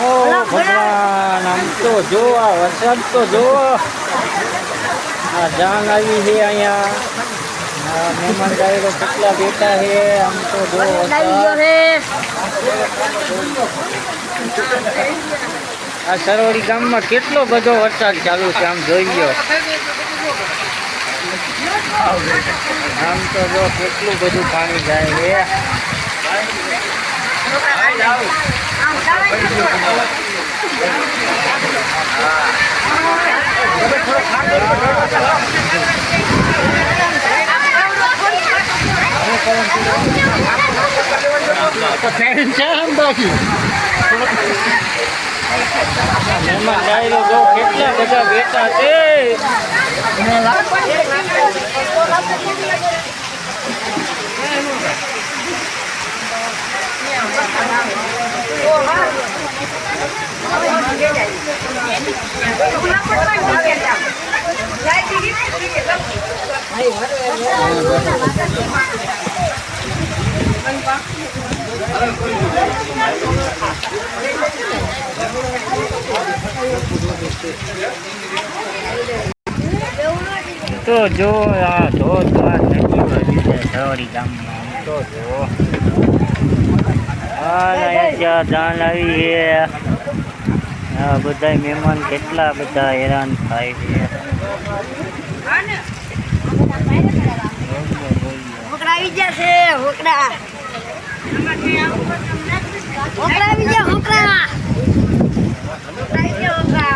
ઓ ભગવાન, આમ તો જો આ વરસાદ તો જુઓ. આ જાન આવી છે અહીંયા. મહેમાન ડાયરો કેટલા બેઠા છે. આમ તો જો આ સરોવરી ગામમાં કેટલો બધો વરસાદ ચાલુ છે. આમ જોઈ લો. આમ તો જો કેટલું બધું પાણી જાય છે. મહેમાન ડાયરો જો કેટલા બધા બેઠા છે. તો જો આ ધોધમાર નદી વહી છે સરોવરી ગામમાં. તો જો અહીંયા જાન આવી છે. આ બધા મહેમાન કેટલા બધા હેરાન થાય છે. આવી ગયા છે. હોકડા આવી ગયા. હોકડા આવી ગયા.